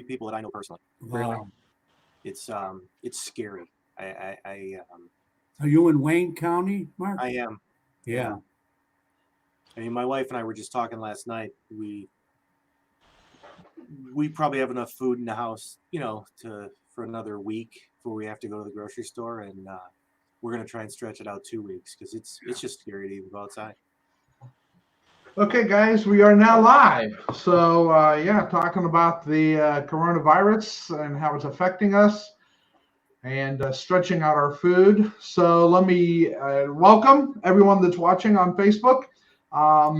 people that I know personally. Really, Wow. it's scary. Are you in Wayne County, Mark? I am. Yeah. I mean, my wife and I were just talking last night. We probably have enough food in the house, for another week before we have to go to the grocery store, and we're gonna try and stretch it out 2 weeks because it's just scary to even go outside. Okay, guys, we are now live. So, talking about the coronavirus and how it's affecting us and stretching out our food. So, let me welcome everyone that's watching on Facebook.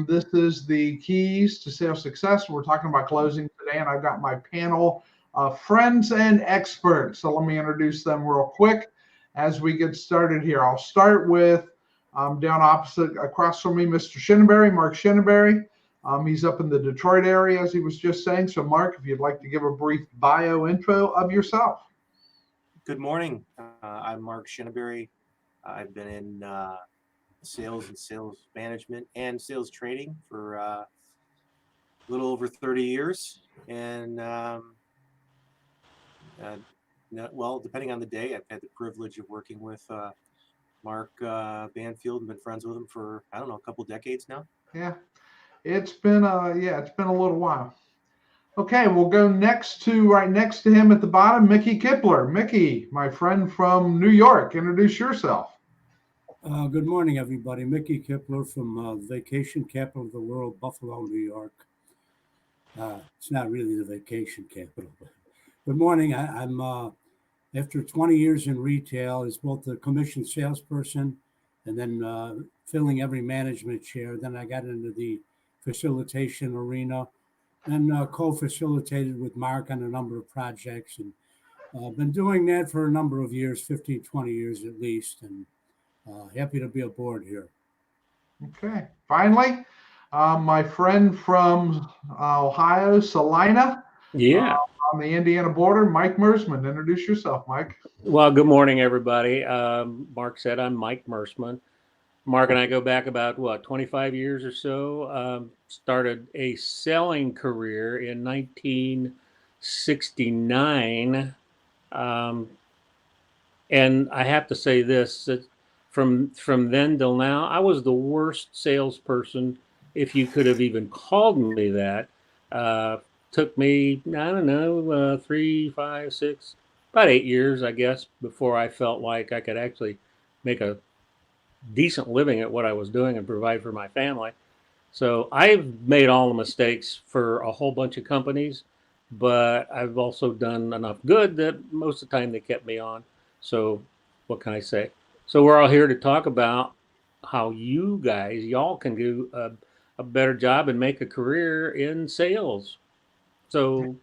This is the Keys to Sales Success. We're talking about closing today, and I've got my panel of friends and experts. So, let me introduce them real quick as we get started here. I'll start with down opposite across from me, Mr. Shinneberry, Mark Shinneberry. He's up in the Detroit area, as he was just saying. So, Mark, if you'd like to give a brief bio intro of yourself. Good morning. I'm Mark Shinneberry. I've been in sales and sales management and sales training for a little over 30 years. And, depending on the day, I've had the privilege of working with Mark Banfield and been friends with him for, I don't know, a couple decades now. Yeah, it's been a little while. Okay, we'll go right next to him at the bottom, Mickey Kipler. Mickey, my friend from New York, introduce yourself. Good morning, everybody. Mickey Kipler from vacation capital of the world, Buffalo, New York. It's not really the vacation capital, but good morning. I'm after 20 years in retail as both a commission salesperson and then filling every management chair. Then I got into the facilitation arena and co-facilitated with Mark on a number of projects, and been doing that for a number of years, 15, 20 years at least, and happy to be aboard here. Okay, finally, my friend from Ohio, Salina. Yeah. On the Indiana border, Mike Mersman. Introduce yourself, Mike. Well, good morning, everybody. Mark said I'm Mike Mersman. Mark and I go back about 25 years or so. Started a selling career in 1969. And I have to say this, that from then till now, I was the worst salesperson, if you could have even called me that. Took me, I don't know, 3, 5, 6, about 8 years, I guess, before I felt like I could actually make a decent living at what I was doing and provide for my family. So I've made all the mistakes for a whole bunch of companies, but I've also done enough good that most of the time they kept me on. So what can I say? So we're all here to talk about how y'all can do a better job and make a career in sales. So,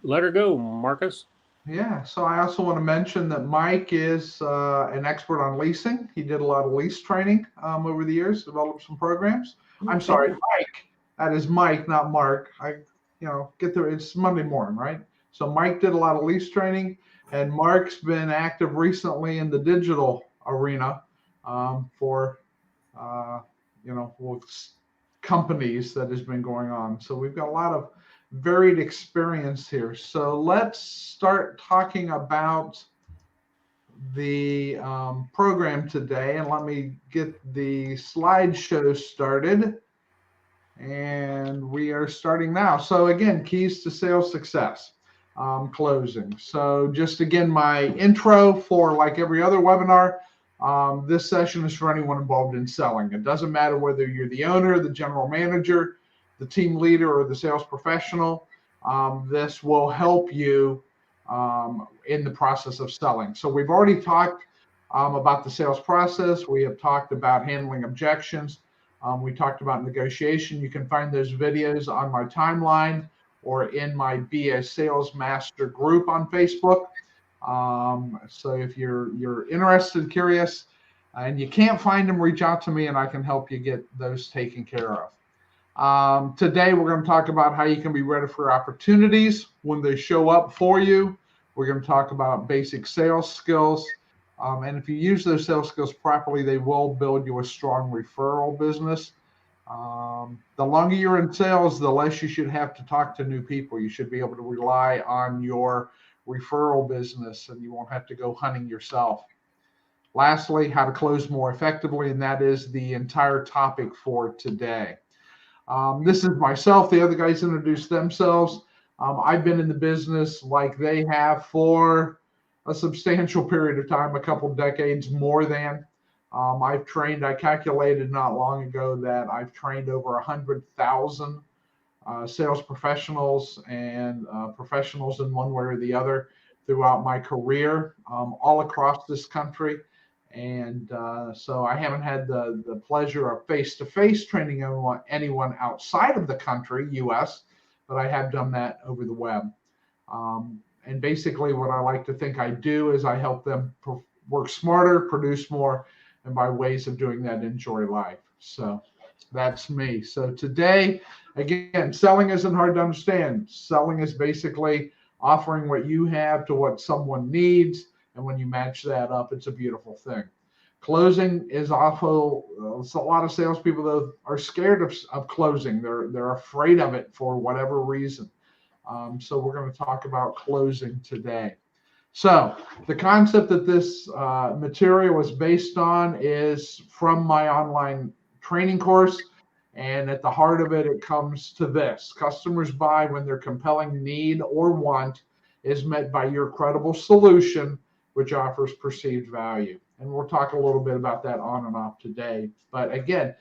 let her go, Marcus. Yeah, so I also want to mention that Mike is an expert on leasing. He did a lot of lease training over the years, developed some programs. I'm sorry, Mike. That is Mike, not Mark. Get there. It's Monday morning, right? So Mike did a lot of lease training, and Mark's been active recently in the digital arena for with companies that has been going on. So we've got a lot of varied experience here. So let's start talking about the program today, and let me get the slideshow started. And we are starting now. So again, keys to sales success, closing. So just again, my intro for like every other webinar. This session is for anyone involved in selling. It doesn't matter whether you're the owner, the general manager, the team leader, or the sales professional. This will help you in the process of selling. So we've already talked about the sales process. We have talked about handling objections. We talked about negotiation. You can find those videos on my timeline or in my Be a Sales Master group on Facebook. So if you're interested, curious, and you can't find them, reach out to me and I can help you get those taken care of. Today, we're going to talk about how you can be ready for opportunities when they show up for you. We're going to talk about basic sales skills. And if you use those sales skills properly, they will build you a strong referral business. The longer you're in sales, the less you should have to talk to new people. You should be able to rely on your referral business and you won't have to go hunting yourself. Lastly, how to close more effectively, and that is the entire topic for today. This is myself. The other guys introduced themselves. I've been in the business like they have for a substantial period of time, a couple decades more than. I've trained, I calculated not long ago that I've trained over 100,000 sales professionals and professionals in one way or the other throughout my career, all across this country. And so I haven't had the pleasure of face-to-face training anyone outside of the country, US, but I have done that over the web. And basically what I like to think I do is I help them work smarter, produce more, and by ways of doing that, enjoy life. So that's me. So today, again, selling isn't hard to understand. Selling is basically offering what you have to what someone needs. And when you match that up, it's a beautiful thing. Closing is awful. A lot of salespeople, though, are scared of closing. They're afraid of it for whatever reason. So we're going to talk about closing today. So the concept that this material is based on is from my online training course. And at the heart of it, it comes to this. Customers buy when their compelling need or want is met by your credible solution, which offers perceived value. And we'll talk a little bit about that on and off today. But again,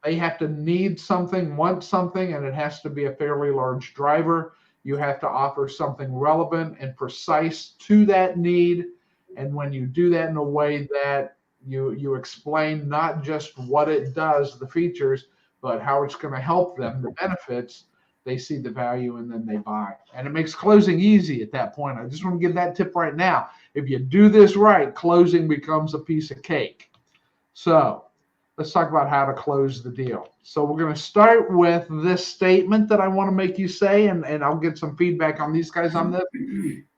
they have to need something, want something, and it has to be a fairly large driver. You have to offer something relevant and precise to that need. And when you do that in a way that you explain not just what it does, the features, but how it's going to help them, the benefits, they see the value and then they buy. And it makes closing easy at that point. I just want to give that tip right now. If you do this right, closing becomes a piece of cake. So let's talk about how to close the deal. So we're going to start with this statement that I want to make you say, and I'll get some feedback on these guys on this.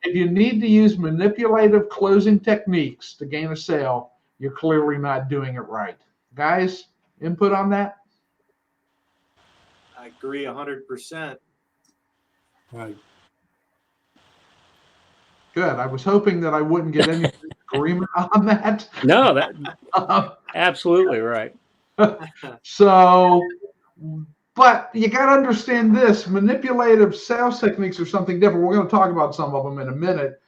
If you need to use manipulative closing techniques to gain a sale, you're clearly not doing it right. Guys, input on that? I agree 100%. Right. Good. I was hoping that I wouldn't get any agreement on that. No, that absolutely right. So, but you got to understand this. Manipulative sales techniques are something different. We're going to talk about some of them in a minute.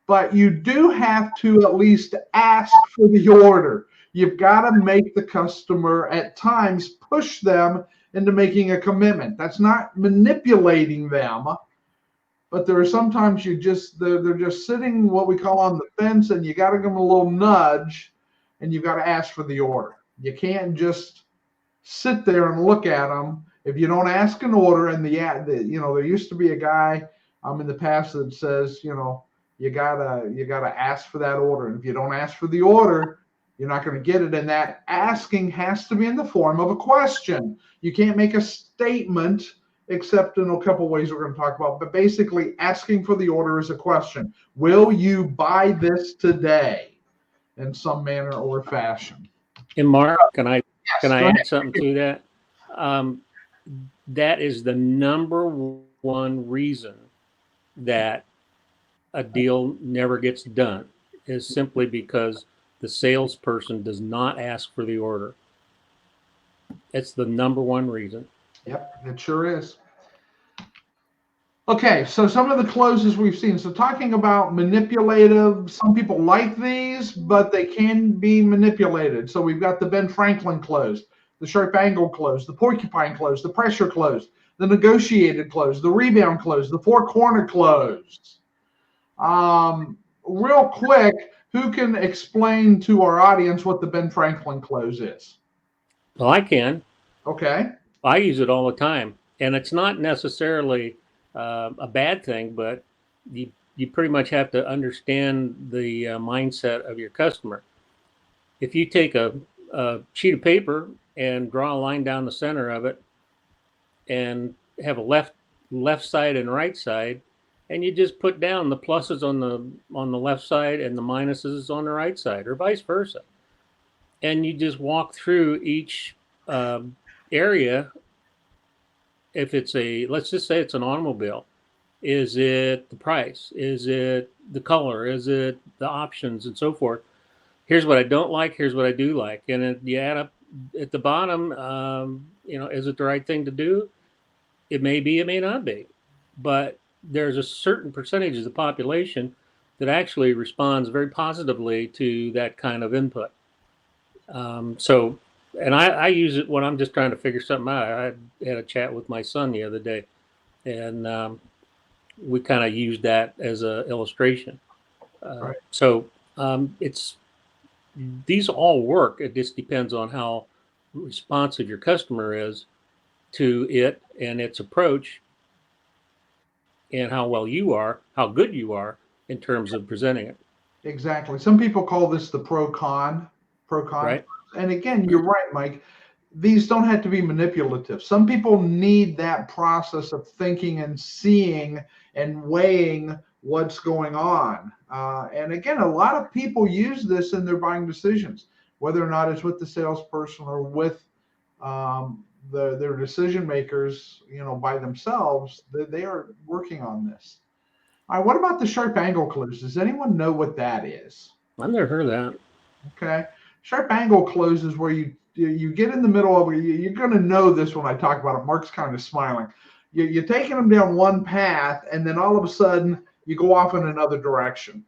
But you do have to at least ask for the order. You've got to make the customer at times push them into making a commitment. That's not manipulating them, but there are sometimes they're just sitting what we call on the fence, and you got to give them a little nudge, and you've got to ask for the order. You can't just sit there and look at them if you don't ask an order. And there used to be a guy in the past that says, you gotta ask for that order, and if you don't ask for the order, you're not going to get it. And that asking has to be in the form of a question. You can't make a statement except in a couple ways we're going to talk about. But basically, asking for the order is a question. Will you buy this today in some manner or fashion? And Mark, can I Go add ahead. something to that? That is the number one reason that a deal never gets done, is simply because the salesperson does not ask for the order. It's the number one reason. Yep, it sure is. Okay, so some of the closes we've seen. So talking about manipulative, some people like these, but they can be manipulated. So we've got the Ben Franklin close, the sharp angle close, the porcupine close, the pressure close, the negotiated close, the rebound close, the four corner close. Real quick, who can explain to our audience what the Ben Franklin close is? Well, I can. Okay. I use it all the time, and it's not necessarily a bad thing, but you pretty much have to understand the mindset of your customer. If you take a sheet of paper and draw a line down the center of it, and have a left side and right side, and you just put down the pluses on the left side and the minuses on the right side, or vice versa, and you just walk through each area, if it's let's just say it's an automobile, is it the price? Is it the color? Is it the options and so forth? Here's what I don't like. Here's what I do like. And you add up at the bottom, is it the right thing to do? It may be, it may not be. But there's a certain percentage of the population that actually responds very positively to that kind of input. And I use it when I'm just trying to figure something out. I had a chat with my son the other day, and we kind of used that as an illustration. Right. So these all work. It just depends on how responsive your customer is to it and its approach, and how well you are, how good you are in terms of presenting it. Exactly. Some people call this the pro-con. Right. And again, you're right, Mike. These don't have to be manipulative. Some people need that process of thinking and seeing and weighing what's going on. And again, a lot of people use this in their buying decisions, whether or not it's with the salesperson or with their decision makers, by themselves. They are working on this. All right, what about the sharp angle close? Does anyone know what that is? I've never heard of that. Okay. Sharp angle close is where you get in the middle of it. You're going to know this when I talk about it. Mark's kind of smiling. You're taking them down one path, and then all of a sudden you go off in another direction.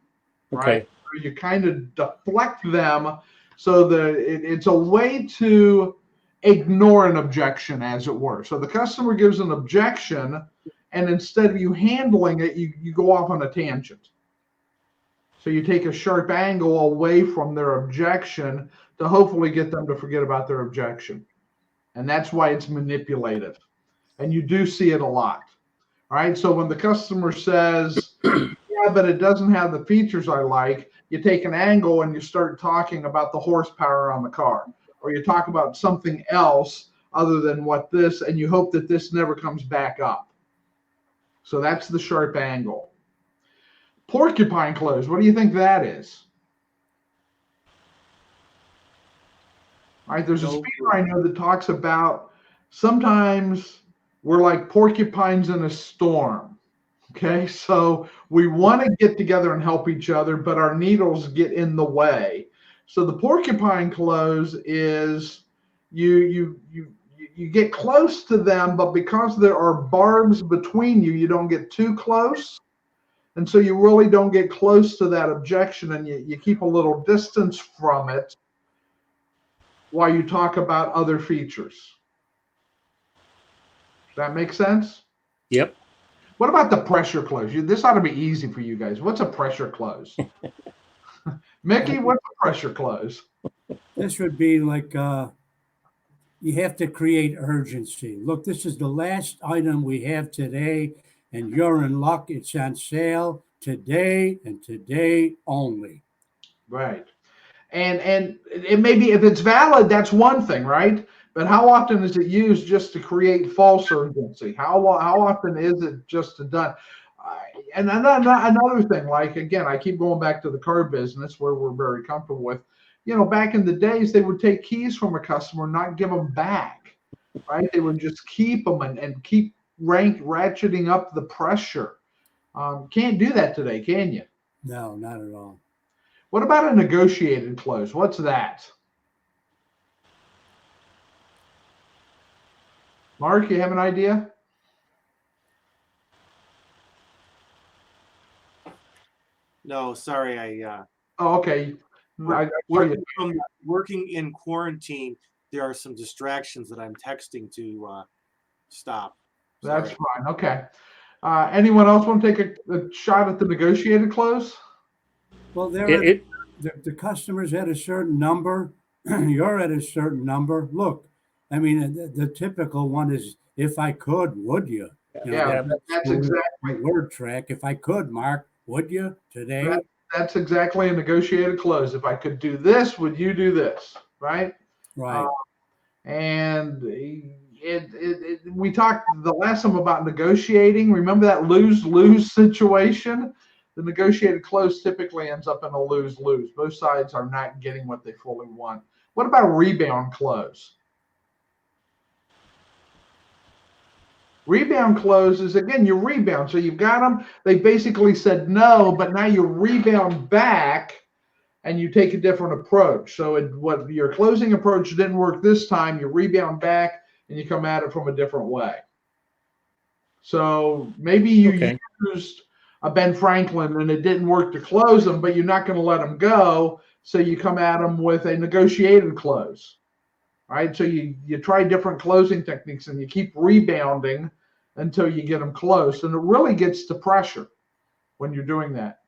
Okay. Right? So you kind of deflect them so that it's a way to ignore an objection, as it were. So the customer gives an objection, and instead of you handling it, you go off on a tangent. So you take a sharp angle away from their objection to hopefully get them to forget about their objection. And that's why it's manipulative. And you do see it a lot. All right. So when the customer says, yeah, but it doesn't have the features I like, you take an angle and you start talking about the horsepower on the car, or you talk about something else other than what this, and you hope that this never comes back up. So that's the sharp angle. Porcupine close, what do you think that is? All right, there's a speaker I know that talks about sometimes we're like porcupines in a storm. Okay, so we want to get together and help each other, but our needles get in the way. So the porcupine close is you get close to them, but because there are barbs between you, you don't get too close. And so you really don't get close to that objection, and you keep a little distance from it while you talk about other features. Does that make sense? Yep. What about the pressure close? This ought to be easy for you guys. What's a pressure close? Mickey, what's a pressure close? This would be like you have to create urgency. Look, this is the last item we have today, and you're in luck. It's on sale today and today only. Right. And it may be, if it's valid, that's one thing, right? But how often is it used just to create false urgency? How often is it just done? And another thing, like, again, I keep going back to the car business where we're very comfortable with, back in the days, they would take keys from a customer, not give them back, right? They would just keep them and keep ratcheting up the pressure. Can't do that today, can you? No, not at all. What about a negotiated close? What's that? Mark, you have an idea? No, sorry. Oh, okay. Working in quarantine, there are some distractions that I'm texting to stop. That's fine. Okay. Anyone else want to take a shot at the negotiated close? Well, the customer's at a certain number. You're at a certain number. Look, I mean, the typical one is, if I could, would you? That's exactly word track. If I could, Mark, would you today? That's exactly a negotiated close. If I could do this, would you do this? Right? Right. And we talked the last time about negotiating. Remember that lose-lose situation? The negotiated close typically ends up in a lose-lose. Both sides are not getting what they fully want. What about a rebound close? Rebound closes, again, you rebound. So you've got them, they basically said no, but now you rebound back and you take a different approach. So what your closing approach didn't work this time, you rebound back and you come at it from a different way. So maybe you Okay. used a Ben Franklin and it didn't work to close them, but you're not going to let them go. So you come at them with a negotiated close, right? So you try different closing techniques and you keep rebounding until you get them closed. And it really gets to pressure when you're doing that.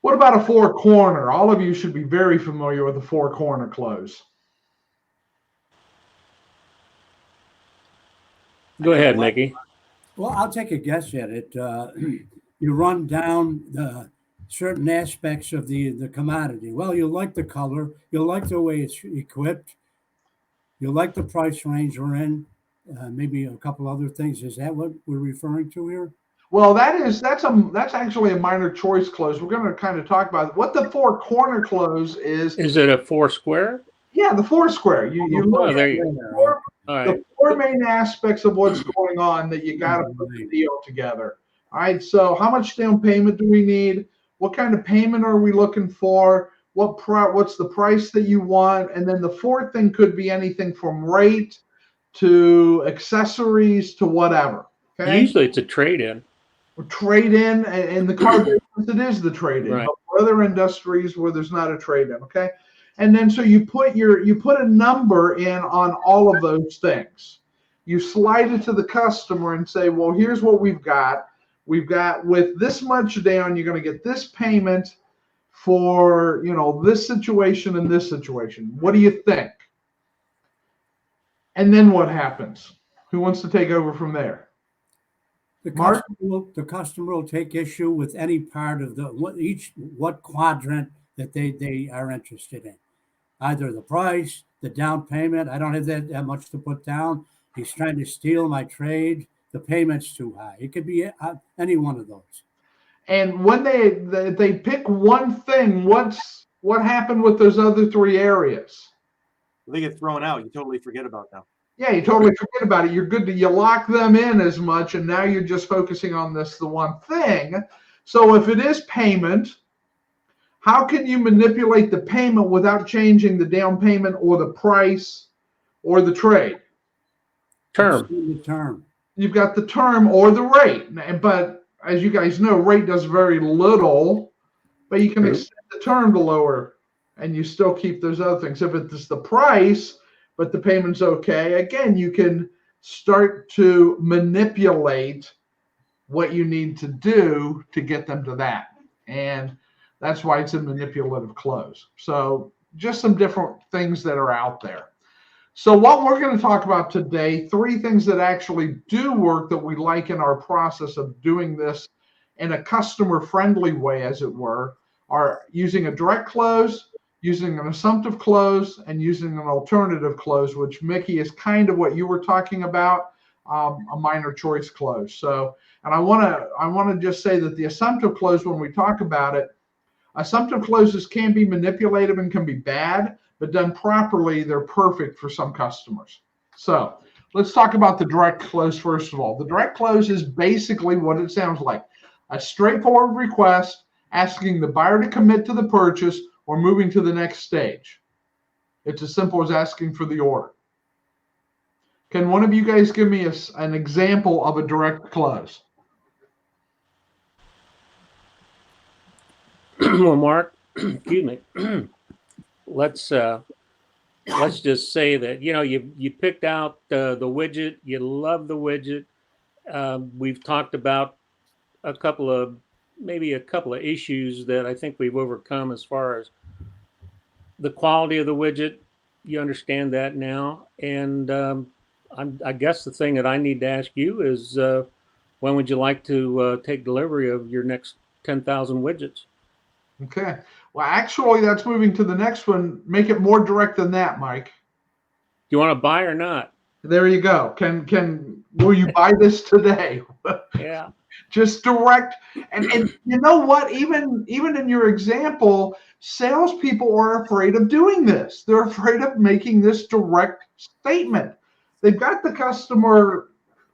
What about a four corner? All of you should be very familiar with a four corner close. Go ahead, Mickey. Well, I'll take a guess at it. You run down certain aspects of the commodity. Well, you like the color, you like the way it's equipped, you like the price range we're in, maybe a couple other things. Is that what we're referring to here? Well, that's actually a minor choice close. We're going to kind of talk about what the four corner close is. Is it a four square? Yeah, the four square. You look Oh, there at you the go. All right. the four main aspects of what's going on that you got to put the deal together. All right. So how much down payment do we need? What kind of payment are we looking for? What's the price that you want? And then the fourth thing could be anything from rate to accessories to whatever. Okay. Usually it's a trade-in. Trade in, and the car business, it is the trade in. Right. But for other industries where there's not a trade in, okay. And then so you put a number in on all of those things. You slide it to the customer and say, well, here's what we've got. We've got with this much down, you're going to get this payment for this situation and this situation. What do you think? And then what happens? Who wants to take over from there? The customer will take issue with any part of what quadrant that they are interested in. Either the price, the down payment. I don't have that much to put down. He's trying to steal my trade. The payment's too high. It could be any one of those. And when they pick one thing, what happened with those other three areas? They get thrown out. You totally forget about them. Yeah, you totally forget about it. You're good to you lock them in as much, and now you're just focusing on the one thing. So if it is payment, how can you manipulate the payment without changing the down payment or the price or the trade? Term. You've got the term or the rate. But as you guys know, rate does very little, but you can extend the term to lower, and you still keep those other things. If it's the price, but the payment's okay, again, you can start to manipulate what you need to do to get them to that. And that's why it's a manipulative close. So just some different things that are out there. So what we're going to talk about today, three things that actually do work that we like in our process of doing this in a customer-friendly way, as it were, are using a direct close, using an assumptive close, and using an alternative close, which, Mickey, is kind of what you were talking about, a minor choice close. So, and I want to just say that the assumptive close, when we talk about it, assumptive closes can be manipulative and can be bad, but done properly, they're perfect for some customers. So let's talk about the direct close first of all. The direct close is basically what it sounds like: a straightforward request asking the buyer to commit to the purchase or moving to the next stage. It's as simple as asking for the order. Can one of you guys give me an example of a direct close? Well, Mark, excuse me. Let's just say that you picked out the widget. You love the widget. We've talked about a couple of issues that I think we've overcome as far as the quality of the widget. You understand that now, and I guess the thing that I need to ask you is when would you like to take delivery of your next 10,000 widgets? Okay. Well, actually, that's moving to the next one. Make it more direct than that, Mike. Do you want to buy or not? There you go. Will you buy this today? Yeah. Just direct. And you know what? Even in your example, salespeople are afraid of doing this. They're afraid of making this direct statement. They've got the customer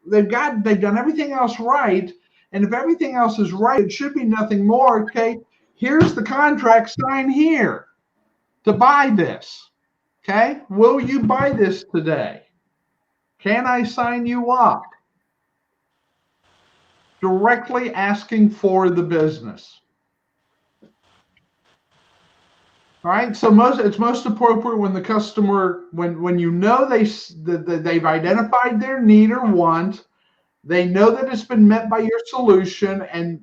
they've done everything else right. And if everything else is right, it should be nothing more. Okay, here's the contract, sign here to buy this. Okay, will you buy this today? Can I sign you up? Directly asking for the business. All right, so it's most appropriate when the customer, when you know they've identified their need or want, they know that it's been met by your solution, and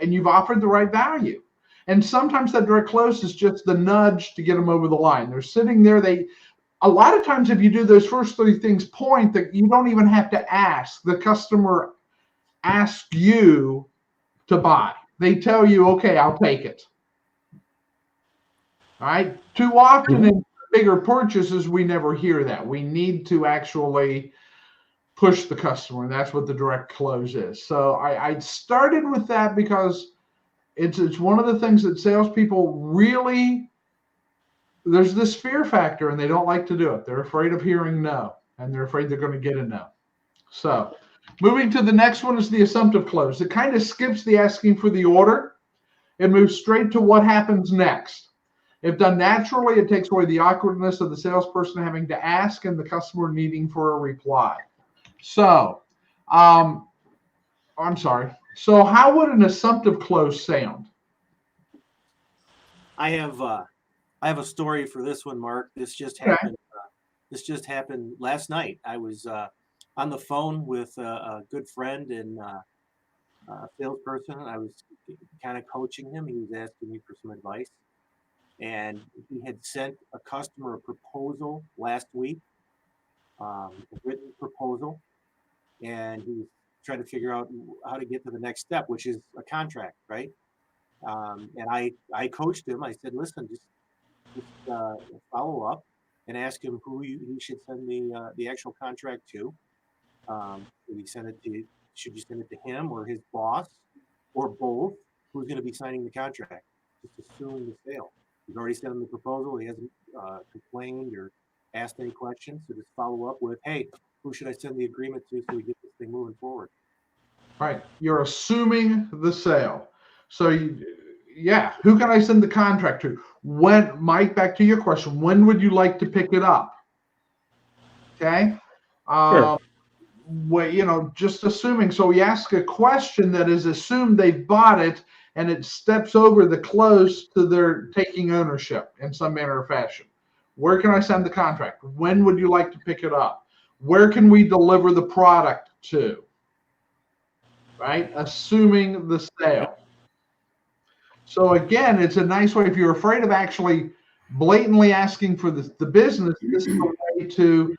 you've offered the right value. And sometimes that direct close is just the nudge to get them over the line. They're sitting there. A lot of times, if you do those first 3 things, point that you don't even have to ask. The customer asks you to buy. They tell you, okay, I'll take it. All right. Too often in bigger purchases, we never hear that. We need to actually push the customer, and that's what the direct close is. So I started with that because it's one of the things that salespeople really, there's this fear factor, and they don't like to do it. They're afraid of hearing no, and they're afraid they're going to get a no. So moving to the next one is the assumptive close. It kind of skips the asking for the order. It moves straight to what happens next. If done naturally, it takes away the awkwardness of the salesperson having to ask and the customer needing for a reply. So, I'm sorry. So how would an assumptive close sound? I have a story for this one, Mark. This just happened. This just happened last night. I was on the phone with a good friend and salesperson. I was kind of coaching him. He was asking me for some advice, and he had sent a customer a proposal last week, a written proposal, and he was trying to figure out how to get to the next step, which is a contract, right? And I coached him. I said, listen, just follow up and ask him who he should send the actual contract to. Should you send it to him or his boss or both? Who's going to be signing the contract? Just assume the sale. He's already sent him the proposal. He hasn't complained or asked any questions. So just follow up with, hey, who should I send the agreement to so we get this thing moving forward? Right. You're assuming the sale. So who can I send the contract to? When, Mike, back to your question, when would you like to pick it up? Okay. Sure. Just assuming. So we ask a question that is assumed they've bought it, and it steps over the close to their taking ownership in some manner or fashion. Where can I send the contract? When would you like to pick it up? Where can we deliver the product to? Right? Assuming the sale. So again, it's a nice way, if you're afraid of actually blatantly asking for the business, this is a way to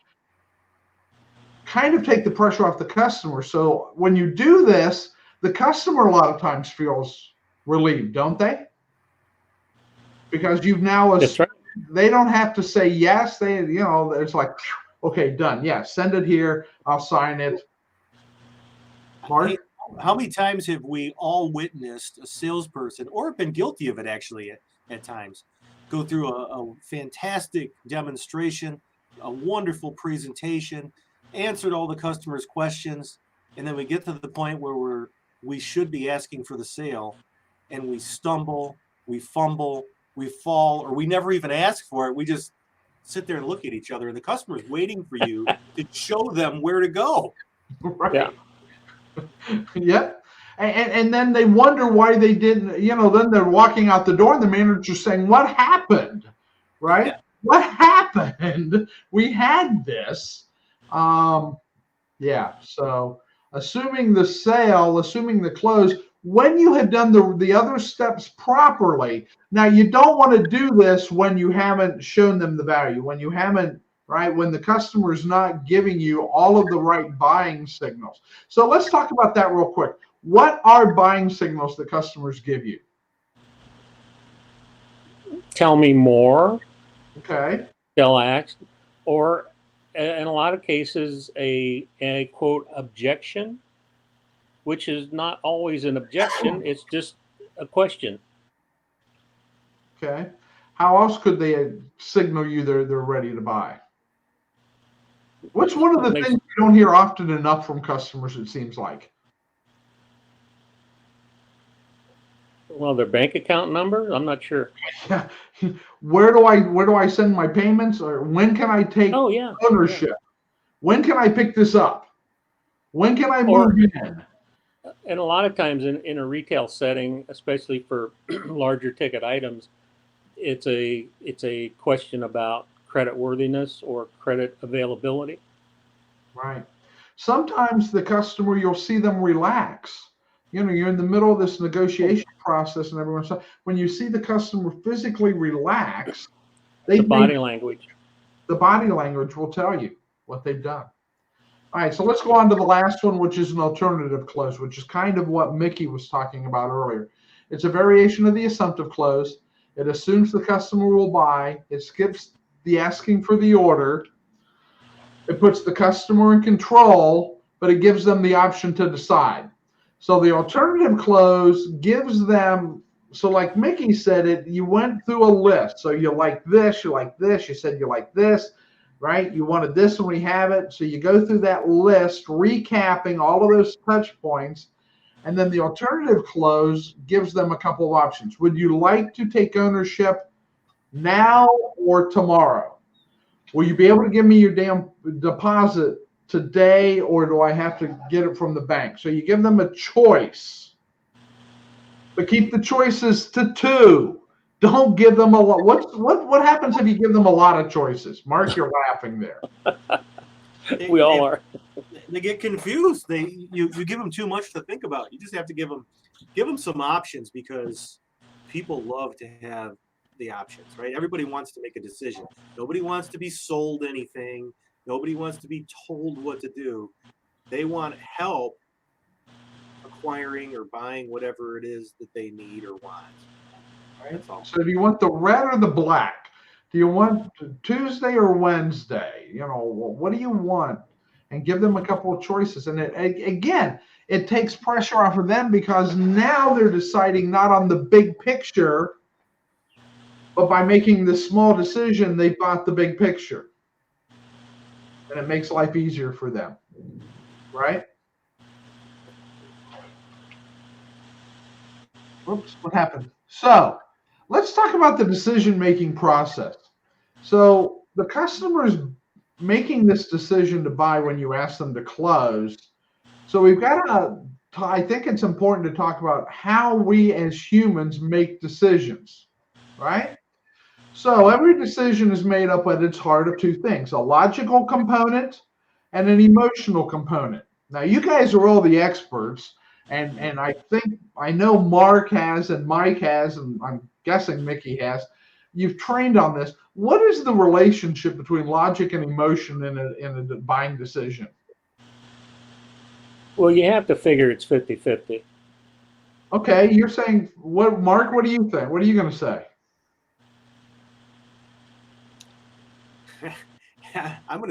kind of take the pressure off the customer. So when you do this, the customer a lot of times feels relieved, don't they? Because you've now, That's right. they don't have to say yes. It's like, okay, done. Yeah, send it here. I'll sign it. Mark? Hey, how many times have we all witnessed a salesperson, or been guilty of it actually at times, go through a fantastic demonstration, a wonderful presentation, answered all the customers' questions, and then we get to the point where we should be asking for the sale, and we stumble, we fumble, we fall, or we never even ask for it. We just sit there and look at each other, and the customer's waiting for you to show them where to go. Right. Yeah. Yep. And then they wonder why they didn't, then they're walking out the door and the manager's saying, what happened? Right? Yeah. What happened? We had this. So assuming the sale, assuming the close, when you have done the other steps properly. Now, you don't want to do this when you haven't shown them the value, when you haven't, right, when the customer is not giving you all of the right buying signals. So let's talk about that real quick. What are buying signals that customers give you? Tell me more. Okay. They'll ask, or in a lot of cases, a quote objection, which is not always an objection. It's just a question. Okay. How else could they signal you they're ready to buy? What's one of the Makes- things you don't hear often enough from customers, it seems like? Well, their bank account number? I'm not sure. Yeah. Where do I send my payments, or when can I take Oh, yeah. ownership? When can I pick this up? When can I Or- move in? And a lot of times in a retail setting, especially for larger ticket items, it's a question about credit worthiness or credit availability. Right. Sometimes the customer, you'll see them relax. You know, you're in the middle of this negotiation process and everyone's, when you see the customer physically relax, The body language. the body language will tell you what they've done. All right, so let's go on to the last one, which is an alternative close, which is kind of what Mickey was talking about earlier. It's a variation of the assumptive close. It assumes the customer will buy. It skips the asking for the order. It puts the customer in control, but it gives them the option to decide. So the alternative close gives them, so like Mickey said it, you went through a list. So you like this, you like this, you said you like this, right? You wanted this and we have it. So you go through that list, recapping all of those touch points. And then the alternative close gives them a couple of options. Would you like to take ownership now or tomorrow? Will you be able to give me your damn deposit today, or do I have to get it from the bank? So you give them a choice, but keep the choices to two. Don't give them a lot. What happens if you give them a lot of choices? Mark, you're laughing there. We all are. They get confused. You give them too much to think about. You just have to give them some options, because people love to have the options, right? Everybody wants to make a decision. Nobody wants to be sold anything. Nobody wants to be told what to do. They want help acquiring or buying whatever it is that they need or want. Right? That's all. So do you want the red or the black? Do you want Tuesday or Wednesday? You know, what do you want? And give them a couple of choices. And it takes pressure off of them, because now they're deciding not on the big picture, but by making this small decision, they bought the big picture. And it makes life easier for them, right? Oops, what happened? So let's talk about the decision-making process. So the customer's making this decision to buy when you ask them to close. So we've got to, I think it's important to talk about how we as humans make decisions, right? So every decision is made up at its heart of two things: a logical component and an emotional component. Now, you guys are all the experts, and I think I know Mark has, and Mike has, and I'm guessing Mickey has. You've trained on this. What is the relationship between logic and emotion in a buying decision? Well, you have to figure it's 50-50. Okay, you're saying what, Mark? What do you think? What are you going to say? I'm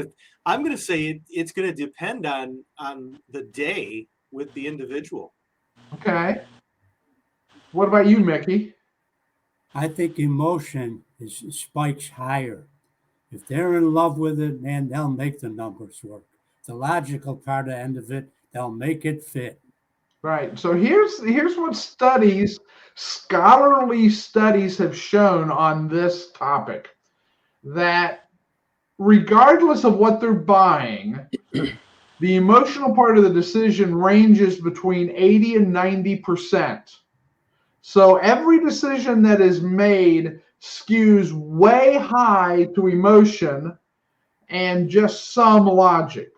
gonna say it's gonna depend on the day with the individual. Okay. What about you, Mickey? I think emotion spikes higher. If they're in love with it, man, they'll make the numbers work. The logical part end of it, they'll make it fit. Right. So here's what scholarly studies have shown on this topic, that regardless of what they're buying, the emotional part of the decision ranges between 80 and 90%. So every decision that is made skews way high to emotion and just some logic.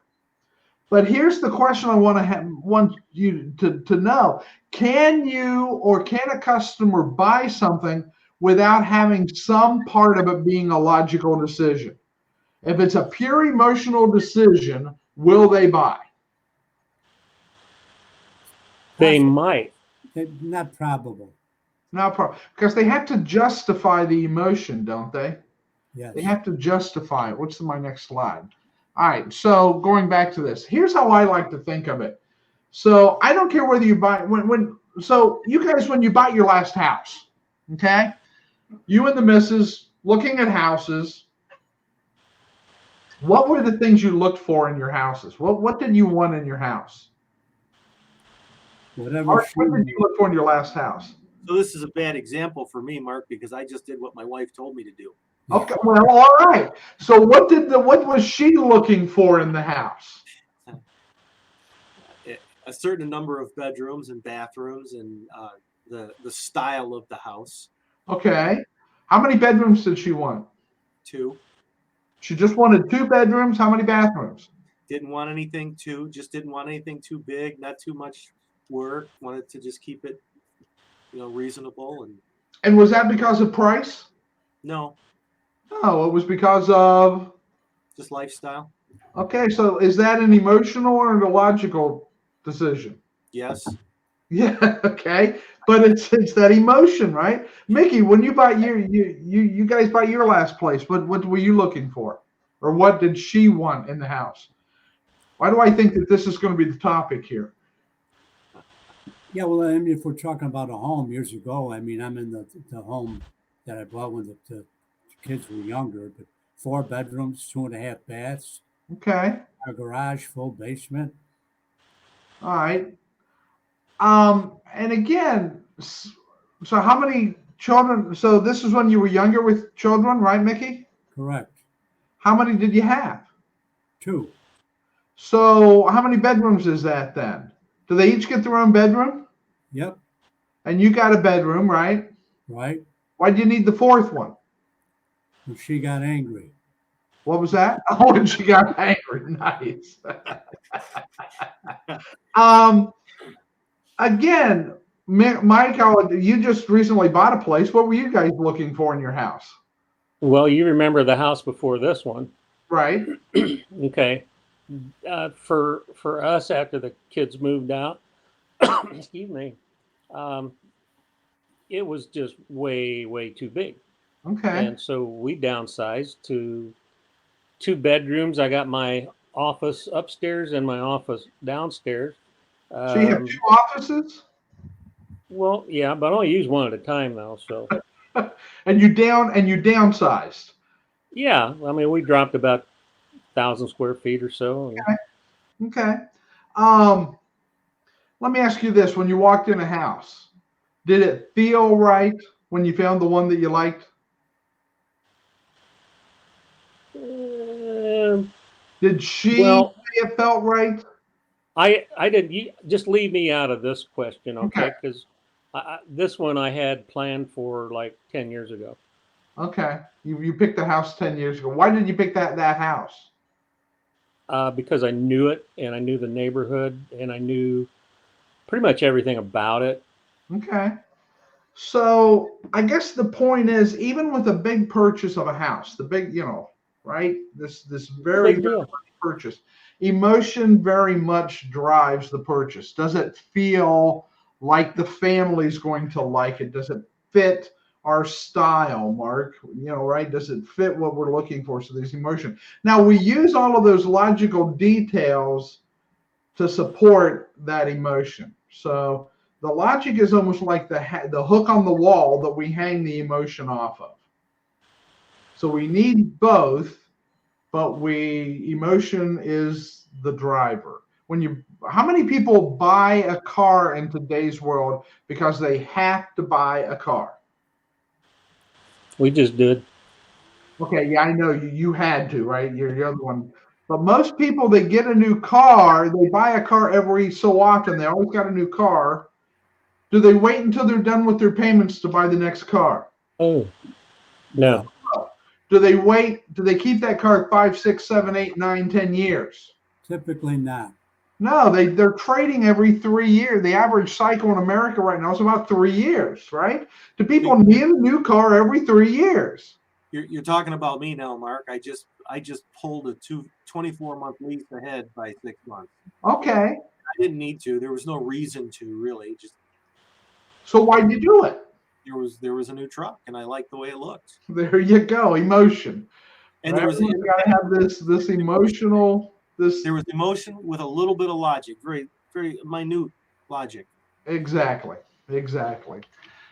But here's the question I want you to know. Can you, or can a customer buy something without having some part of it being a logical decision? If it's a pure emotional decision, will they buy? They might. Not probable. Not because they have to justify the emotion, don't they? Yes. They have to justify it. What's my next slide? All right, so going back to this, here's how I like to think of it. So I don't care whether you buy, so you guys, when you bought your last house, okay, you and the missus looking at houses, What were the things you looked for in your houses? What did you want in your house? Whatever Mark, she what did you look for in your last house? So this is a bad example for me, Mark, because I just did what my wife told me to do. Okay, well, all right. So what was she looking for in the house? A certain number of bedrooms and bathrooms and the style of the house. Okay. How many bedrooms did she want? 2. She just wanted 2 bedrooms. How many bathrooms? Didn't want anything just didn't want anything too big, not too much work. Wanted to just keep it, reasonable. And was that because of price? No, No, it was because of. just lifestyle. Okay, so is that an emotional or an illogical decision? Yes. Yeah, okay, but it's that emotion, right? Mickey, when you buy you guys buy your last place, what were you looking for, or what did she want in the house? Why do I think that this is going to be the topic here? Yeah, well, I mean, if we're talking about a home years ago, I mean, I'm in the home that I bought when the kids were younger, but 4 bedrooms, 2.5 baths, Okay, a garage, full basement. all right. And again, so how many children? So this is when you were younger with children, right, Mickey? Correct. How many did you have? 2. So how many bedrooms is that then? Do they each get their own bedroom? Yep. And you got a bedroom, right? Right. Why do you need the 4th one? And she got angry. What was that? Oh, and she got angry. Nice. Again, Mike, you just recently bought a place. What were you guys looking for in your house? Well, you remember the house before this one. Right. Okay. For us, after the kids moved out, excuse me, it was just way too big. Okay. And so we downsized to 2 bedrooms. I got my office upstairs and my office downstairs. So you have 2 offices? Well, yeah, but I only use one at a time though. So And you downsized. yeah, I mean, we dropped about 1,000 square feet or so. Okay. Let me ask you this: when you walked in a house, did it feel right when you found the one that you liked? Did she Well, say it felt right? I didn't. You just leave me out of this question, Okay. okay? Because this one I had planned for like 10 years ago. Okay. You picked the house 10 years ago. Why did you pick that house? Because I knew it and I knew the neighborhood and I knew pretty much everything about it. Okay. So I guess the point is, even with a big purchase of a house, the big, right? This very Big deal. purchase, emotion very much drives the purchase. Does it feel like the family's going to like it? Does it fit our style, Mark? Right? Does it fit what we're looking for? So there's emotion. Now we use all of those logical details to support that emotion. So the logic is almost like the hook on the wall that we hang the emotion off of. So we need both, but emotion is the driver. How many people buy a car in today's world because they have to buy a car? We just did. Okay, yeah, I know you had to, right? You're the other one. But most people that get a new car, they buy a car every so often. They always got a new car. Do they wait until they're done with their payments to buy the next car? Oh, no. Do they wait? Do they keep that car 5, 6, 7, 8, 9, 10 years? Typically not. No, they're trading every 3 years. The average cycle in America right now is about 3 years, right? Do people need a new car every 3 years? You're talking about me now, Mark. I just pulled a 24-month lease ahead by 6 months. Okay. I didn't need to. There was no reason to really. So why'd you do it? There was a new truck, and I liked the way it looked. There you go, emotion. And right? You got to have this emotional. There was emotion with a little bit of logic, very very minute logic. Exactly.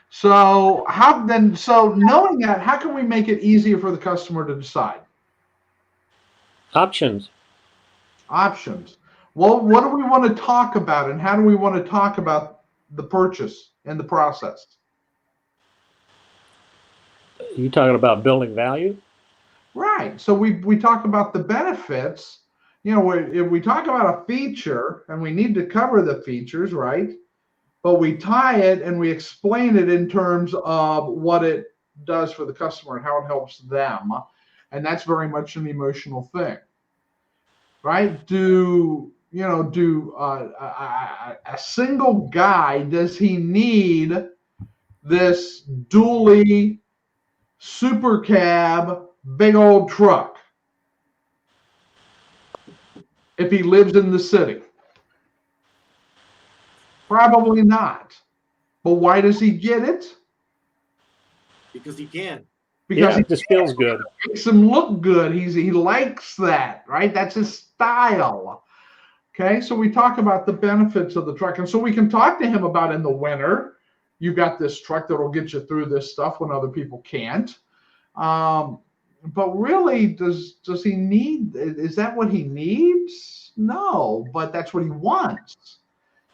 So knowing that, how can we make it easier for the customer to decide? Options. Options. Well, what do we want to talk about, and how do we want to talk about the purchase and the process? You talking about building value? Right. So we talk about the benefits. You know, if we talk about a feature, and we need to cover the features, right? But we tie it and we explain it in terms of what it does for the customer and how it helps them. And that's very much an emotional thing, right? A single guy, does he need this dually super cab big old truck if he lives in the city? Probably not. But why does he get it? Because he can. Because Yeah, it just feels good. it makes him look good. He likes that, right? That's his style. Okay, so we talk about the benefits of the truck. And so we can talk to him about, in the winter, you've got this truck that will get you through this stuff when other people can't. But really, does he need, is that what he needs? No, but that's what he wants.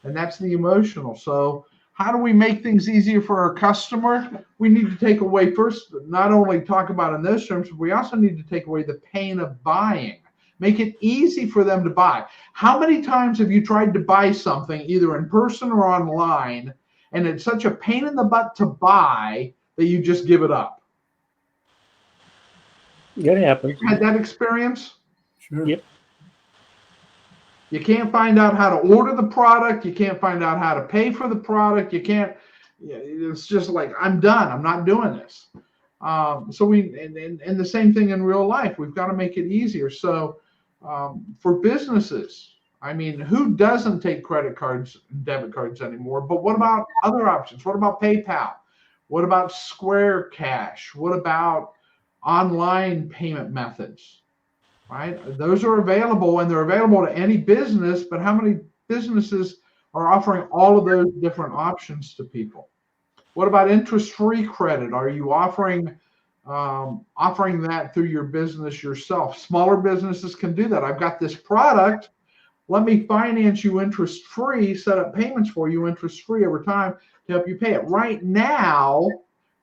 And that's the emotional. So how do we make things easier for our customer? We need to take away, first, not only talk about in those terms, but we also need to take away the pain of buying. Make it easy for them to buy. How many times have you tried to buy something either in person or online, and it's such a pain in the butt to buy that you just give it up? It happens. Had that experience? Sure. Yep. You can't find out how to order the product. You can't find out how to pay for the product. You can't. It's just like, I'm done. I'm not doing this. So and the same thing in real life. We've got to make it easier. So for businesses, I mean, who doesn't take credit cards and debit cards anymore? But what about other options? What about PayPal? What about Square Cash? What about online payment methods? Right? Those are available, and they're available to any business, but how many businesses are offering all of those different options to people? What about interest-free credit? Are you offering that through your business yourself? Smaller businesses can do that. I've got this product. Let me finance you interest-free, set up payments for you interest-free over time to help you pay it. Right now,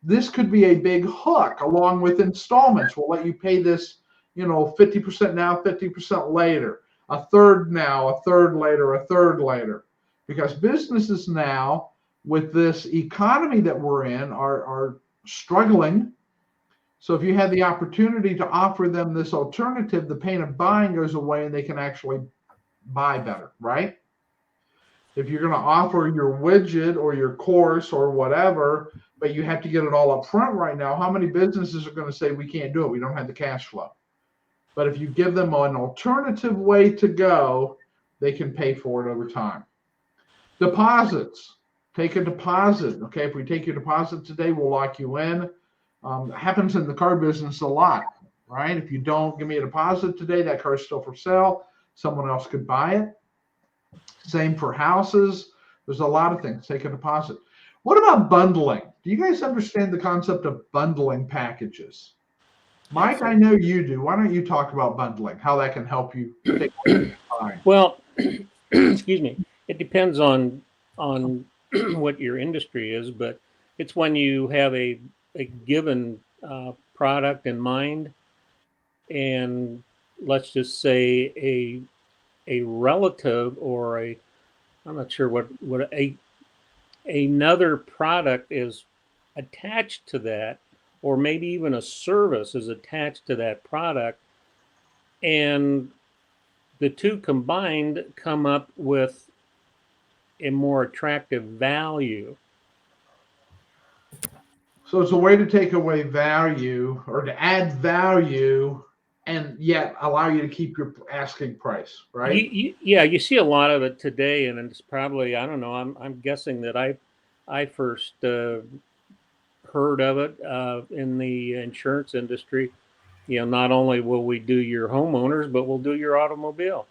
this could be a big hook along with installments. We'll let you pay this, 50% now, 50% later, a third now, a third later, a third later. Because businesses now, with this economy that we're in, are struggling. So if you have the opportunity to offer them this alternative, the pain of buying goes away and they can actually buy better, right? If you're going to offer your widget or your course or whatever, but you have to get it all up front right now, how many businesses are going to say, we can't do it, we don't have the cash flow? But if you give them an alternative way to go, they can pay for it over time. Deposits. Take a deposit. Okay, if we take your deposit today, we'll lock you in. It happens in the car business a lot, right? If you don't give me a deposit today, that car is still for sale. Someone else could buy it. Same for houses. There's a lot of things. Take a deposit. What about bundling? Do you guys understand the concept of bundling packages? Mike, I know you do. Why don't you talk about bundling, how that can help you take away time? Well, excuse me. It depends on what your industry is, but it's when you have a given product in mind, and let's just say a relative or I'm not sure what another product is attached to that, or maybe even a service is attached to that product, and the two combined come up with a more attractive value. So it's a way to take away value or to add value and yet allow you to keep your asking price, right? You see a lot of it today, and it's probably, I don't know, I'm guessing that I first heard of it in the insurance industry. Not only will we do your homeowners, but we'll do your automobile.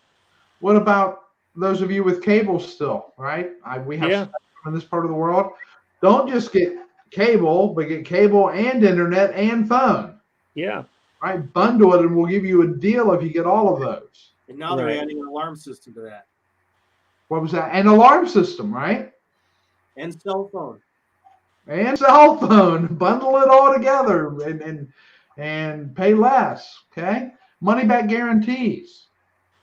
What about those of you with cable still, right? We have in this part of the world. Don't just get cable, but get cable and internet and phone. Yeah. right? Bundle it and we'll give you a deal if you get all of those. And now they're Right. adding an alarm system to that, What was that? An alarm system, right? and cell phone. And cell phone. Bundle it all together and pay less. Okay. Money back guarantees.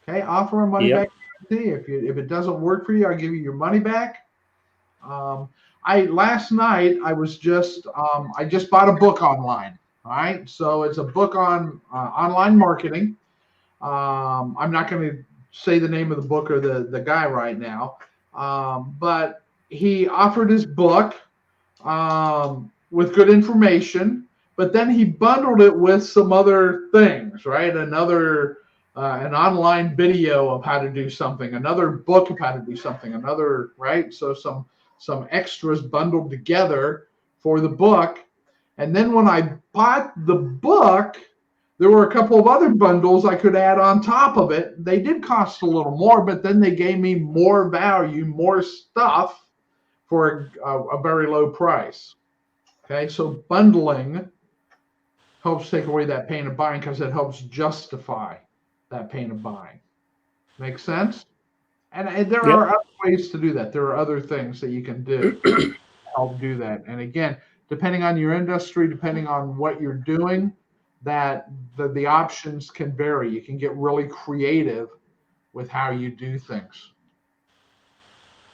Okay. Offer a money Yep. back guarantee. If it doesn't work for you, I'll give you your money back. Last night I was just I just bought a book online. All right. So it's a book on online marketing. I'm not going to say the name of the book or the guy right now, but he offered his book with good information, but then he bundled it with some other things, right? Another an online video of how to do something, another book of how to do something, another, right? So some extras bundled together for the book. And then when I bought the book, there were a couple of other bundles I could add on top of it. They did cost a little more, but then they gave me more value, more stuff for a very low price. Okay, so bundling helps take away that pain of buying because it helps justify that pain of buying. Make sense? And there Yep. are other ways to do that. There are other things that you can do to help do that. And again, depending on your industry, depending on what you're doing, that the options can vary. You can get really creative with how you do things.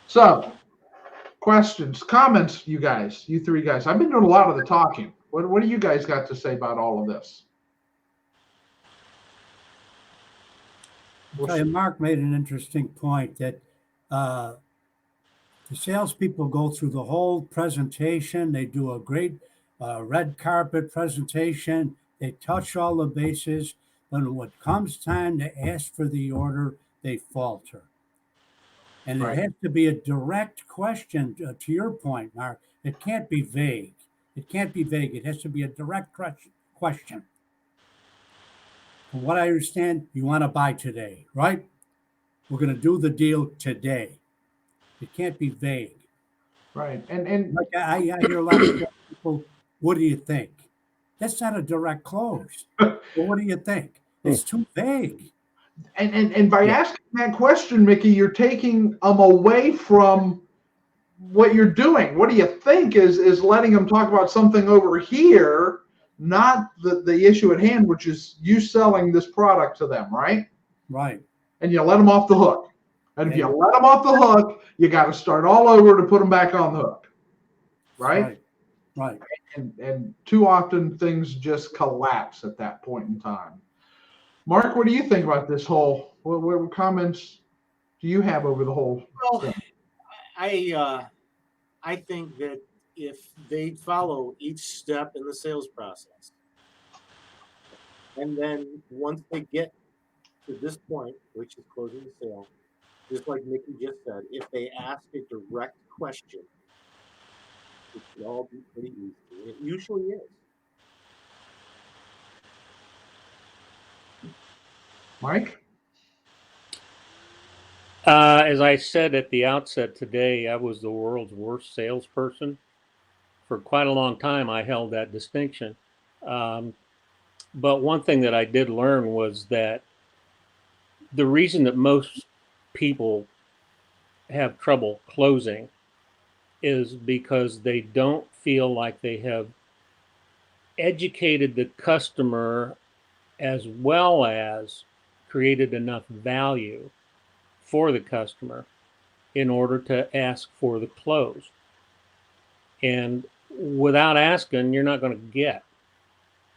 So, questions, comments, you guys, you three guys. I've been doing a lot of the talking. What do you guys got to say about all of this? Okay, Mark made an interesting point that the salespeople go through the whole presentation. They do a great red carpet presentation. They touch all the bases. But when it comes time to ask for the order, they falter. And Right. it has to be a direct question, to your point, Mark. It can't be vague. It can't be vague. It has to be a direct question. From what I understand, you want to buy today, right? We're going to do the deal today. It can't be vague. Right. And Like I hear a lot of people, what do you think? That's not a direct close. Well, what do you think? It's too vague. and by Yeah. asking that question, Mickey, you're taking them away from what you're doing. What do you think is letting them talk about something over here, not the issue at hand, which is you selling this product to them, right? Right. And you let them off the hook. And if you Yeah. let them off the hook, you got to start all over to put them back on the hook, right? Right. And too often things just collapse at that point in time. Mark, what do you think about this whole? What comments do you have over the whole Well, thing? I think that if they follow each step in the sales process, and then once they get to this point, which is closing the sale, just like Mickey just said, if they ask a direct question, it should all be pretty easy. It usually is. Mike? As I said at the outset today, I was the world's worst salesperson. For quite a long time, I held that distinction. But one thing that I did learn was that the reason that most people have trouble closing is because they don't feel like they have educated the customer as well as created enough value for the customer in order to ask for the close. And without asking, you're not going to get.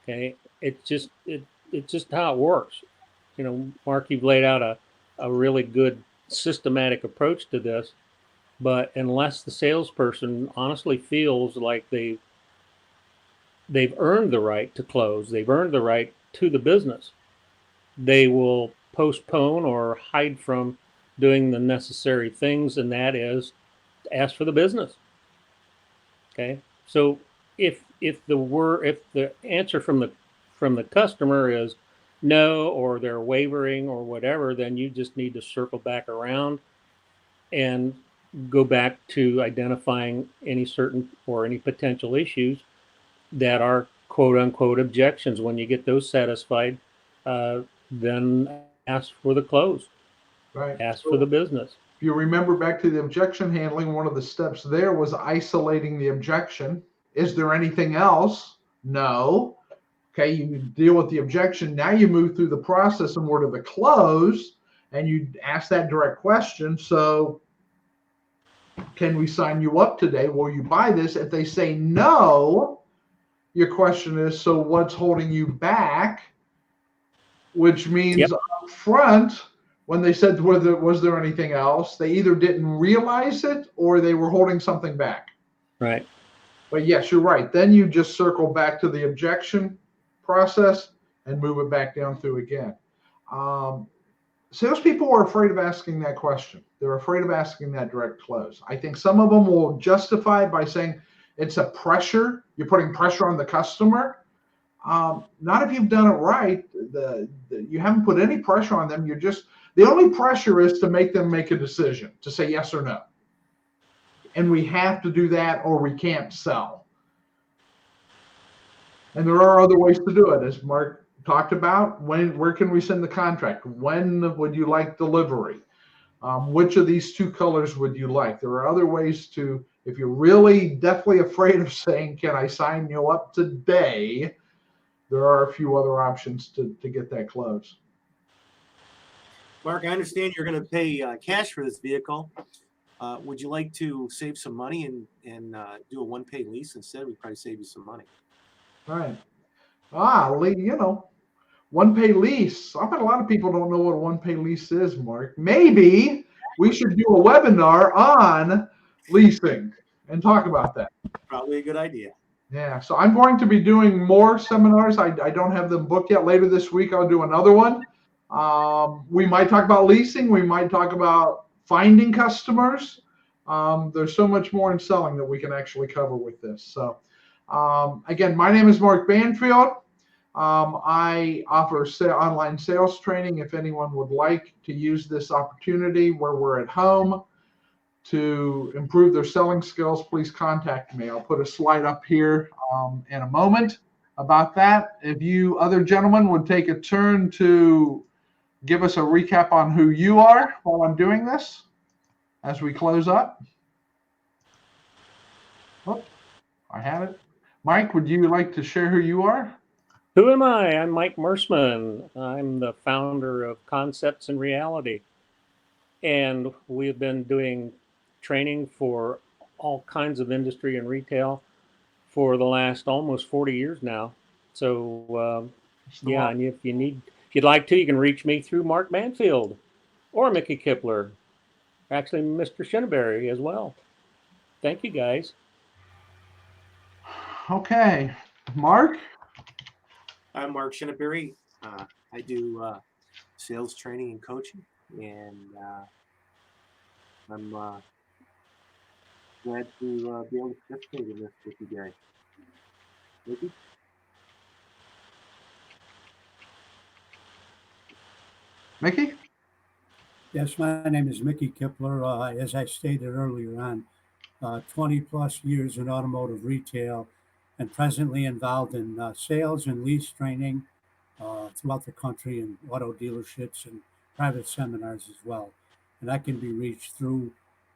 Okay, it's just how it works. You know, Mark, you've laid out a really good systematic approach to this, but unless the salesperson honestly feels like they've earned the right to close, they've earned the right to the business, they will postpone or hide from doing the necessary things, and that is to ask for the business. Okay, so if the answer from the customer is no, or they're wavering or whatever, then you just need to circle back around and go back to identifying any certain or any potential issues that are quote unquote objections. When you get those satisfied, then ask for the close, Right. ask So for the business. if you remember back to the objection handling, one of the steps there was isolating the objection. Is there anything else? No. Okay, you deal with the objection. Now you move through the process and we're to the close, and you ask that direct question. So, can we sign you up today? Will you buy this? If they say no, your question is, so what's holding you back? Which means Yep. up front, when they said, was there anything else, they either didn't realize it or they were holding something back. Right. But yes, you're right. Then you just circle back to the objection process and move it back down through again. Salespeople are afraid of asking that question. They're afraid of asking that direct close. I think some of them will justify it by saying it's a pressure. You're putting pressure on the customer. Not if you've done it right. You haven't put any pressure on them. The only pressure is to make them make a decision, to say yes or no. And we have to do that or we can't sell. And there are other ways to do it, as Mark talked about. Where can we send the contract? When would you like delivery? Which of these two colors would you like? There are other ways to, if you're really deathly afraid of saying, can I sign you up today? There are a few other options to get that close. Mark, I understand you're going to pay cash for this vehicle. Would you like to save some money and do a one-pay lease instead? We'd probably save you some money. Right. One-pay lease. I bet a lot of people don't know what a one-pay lease is, Mark. Maybe we should do a webinar on leasing and talk about that. Probably a good idea. Yeah, so I'm going to be doing more seminars. I don't have them booked yet. Later this week, I'll do another one. We might talk about leasing. We might talk about finding customers. There's so much more in selling that we can actually cover with this. So again, my name is Mark Banfield. I offer online sales training. If anyone would like to use this opportunity where we're at home to improve their selling skills, please contact me. I'll put a slide up here in a moment about that. If you other gentlemen would take a turn to give us a recap on who you are while I'm doing this as we close up. Oh, I have it. Mike, would you like to share who you are? Who am I? I'm Mike Mersman. I'm the founder of Concepts and Reality. And we've been doing training for all kinds of industry and retail for the last almost 40 years now. So yeah, and if you'd like to, you can reach me through Mark Banfield or Mickey Kipler, actually Mr. Shinneberry as well. Thank you, guys. Okay, Mark. I'm Mark Shinneberry. I do sales training and coaching, and I'm glad to be able to participate in this with you guys. Mickey? Mickey? Yes, my name is Mickey Kipler. As I stated earlier on, 20 plus years in automotive retail and presently involved in sales and lease training throughout the country in auto dealerships and private seminars as well. And that can be reached through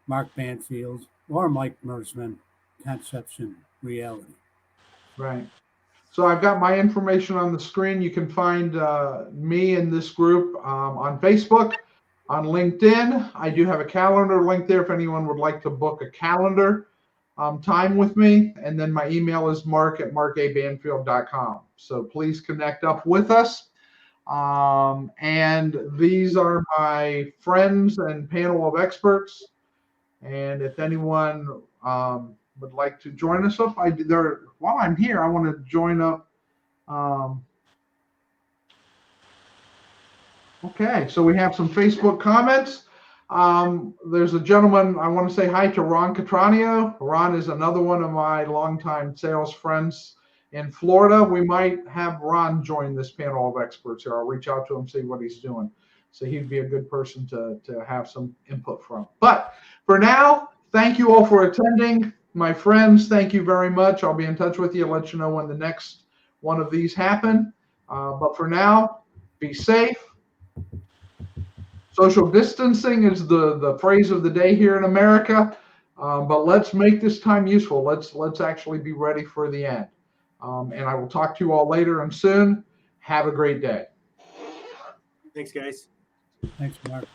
Mark Banfield or Mike Mersman, Concepts and Reality. Right. So I've got my information on the screen. You can find me in this group on Facebook, on LinkedIn. I do have a calendar link there if anyone would like to book a calendar time with me. And then my email is mark@markabanfield.com. So please connect up with us. And these are my friends and panel of experts. And if anyone would like to join us up, while I'm here, I want to join up. Okay, so we have some Facebook comments. There's a gentleman, I want to say hi to Ron Catranio. Ron is another one of my longtime sales friends in Florida. We might have Ron join this panel of experts here. I'll reach out to him, see what he's doing. So he'd be a good person to have some input from. But for now, thank you all for attending. My friends, thank you very much. I'll be in touch with you, let you know when the next one of these happen. But for now, be safe. Social distancing is the phrase of the day here in America. But let's make this time useful. Let's actually be ready for the end. And I will talk to you all later and soon. Have a great day. Thanks, guys. Thanks, Mark.